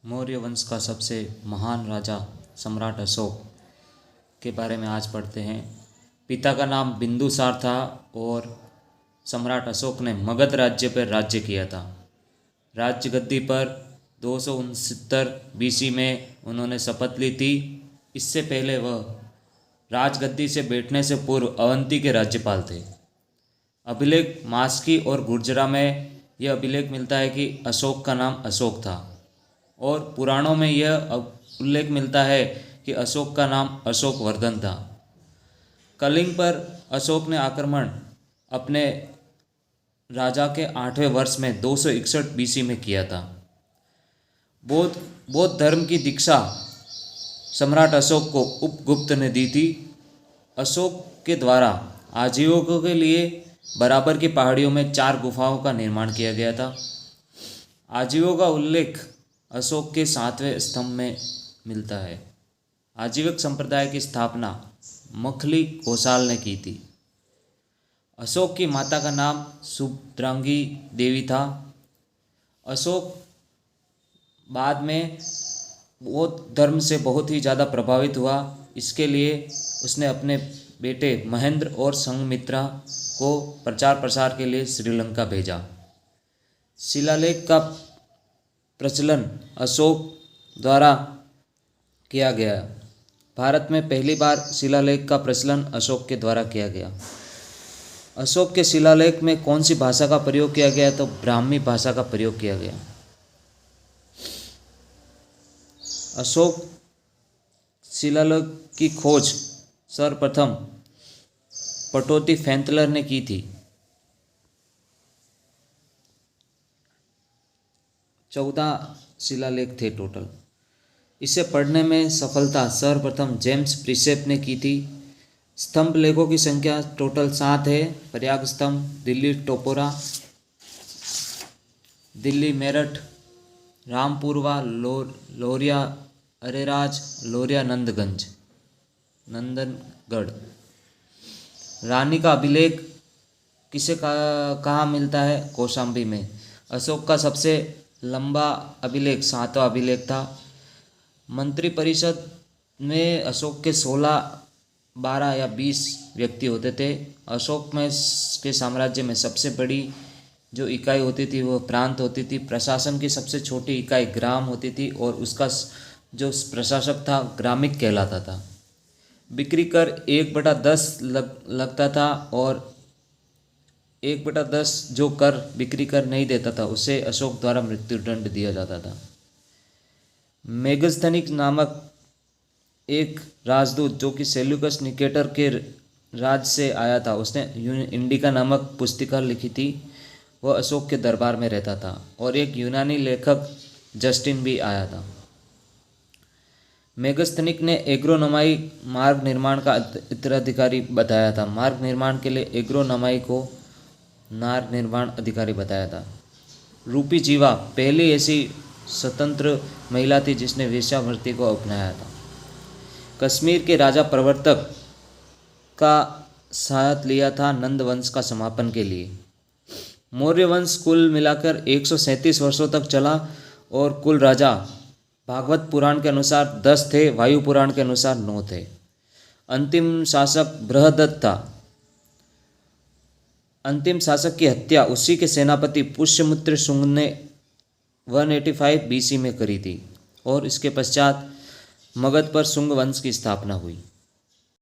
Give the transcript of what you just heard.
मौर्य वंश का सबसे महान राजा सम्राट अशोक के बारे में आज पढ़ते हैं। पिता का नाम बिंदुसार था और सम्राट अशोक ने मगध राज्य पर राज्य किया था। राज्य गद्दी पर 269 बीसी में उन्होंने शपथ ली थी। इससे पहले वह राजगद्दी से बैठने से पूर्व अवंती के राज्यपाल थे। अभिलेख मास्की और गुर्जरा में यह अभिलेख मिलता है कि अशोक का नाम अशोक था और पुराणों में यह उल्लेख मिलता है कि अशोक का नाम अशोक वर्धन था। कलिंग पर अशोक ने आक्रमण अपने राजा के 8वें वर्ष में 261 बीसी में किया था। बौद्ध धर्म की दीक्षा सम्राट अशोक को उपगुप्त ने दी थी। अशोक के द्वारा आजीविकों के लिए बराबर की पहाड़ियों में 4 गुफाओं का निर्माण किया गया था। आजीविकों का उल्लेख अशोक के 7वें स्तंभ में मिलता है। आजीविक संप्रदाय की स्थापना मखली घोषाल ने की थी। अशोक की माता का नाम सुभद्रांगी देवी था। अशोक बाद में बौद्ध धर्म से बहुत ही ज़्यादा प्रभावित हुआ। इसके लिए उसने अपने बेटे महेंद्र और संघमित्रा को प्रचार प्रसार के लिए श्रीलंका भेजा। शिलालेख का प्रचलन अशोक द्वारा किया गया। भारत में पहली बार शिलालेख का प्रचलन अशोक के द्वारा किया गया। अशोक के शिलालेख में कौन सी भाषा का प्रयोग किया गया? तो ब्राह्मी भाषा का प्रयोग किया गया। अशोक शिलालेख की खोज सर्वप्रथम पटौदी फैंतलर ने की थी। 14 शिलालेख थे टोटल। इसे पढ़ने में सफलता सर्वप्रथम जेम्स प्रिसेप ने की थी। स्तंभ लेखों की संख्या टोटल 7 है। प्रयाग स्तंभ, दिल्ली टोपोरा, दिल्ली मेरठ, रामपुरवा, लोरिया अरेराज, लोरिया नंदनगढ़। रानी का अभिलेख किसे कहाँ मिलता है? कौशाम्बी में। अशोक का सबसे लंबा अभिलेख 7वां अभिलेख था। मंत्रिपरिषद में अशोक के 16, 12 या 20 व्यक्ति होते थे। अशोक में के साम्राज्य में सबसे बड़ी जो इकाई होती थी वो प्रांत होती थी। प्रशासन की सबसे छोटी इकाई ग्राम होती थी और उसका जो प्रशासक था ग्रामिक कहलाता था। बिक्री कर 1/10 लगता था और 1/10 जो कर बिक्री कर नहीं देता था उसे अशोक द्वारा मृत्युदंड दिया जाता था। मेगस्थनिक नामक एक राजदूत जो कि सेल्यूकस निकेटर के राज से आया था, उसने इंडिका नामक पुस्तिका लिखी थी। वह अशोक के दरबार में रहता था और एक यूनानी लेखक जस्टिन भी आया था। मेगस्थनिक ने एग्रोनोमाई मार्ग निर्माण का उत्तराधिकारी बताया था। मार्ग निर्माण के लिए एग्रोनोमाई को मार्ग निर्माण अधिकारी बताया था। रूपी जीवा पहली ऐसी स्वतंत्र महिला थी जिसने वेश्यावृत्ति को अपनाया था। कश्मीर के राजा प्रवर्तक का साथ लिया था नंद वंश का समापन के लिए। मौर्य वंश कुल मिलाकर 137 वर्षों तक चला और कुल राजा भागवत पुराण के अनुसार 10 थे, वायु पुराण के अनुसार 9 थे। अंतिम शासक बृहदत्त था। अंतिम शासक की हत्या उसी के सेनापति पुष्यमित्र शुंग ने 185 बीसी में करी थी और इसके पश्चात मगध पर शुंग वंश की स्थापना हुई।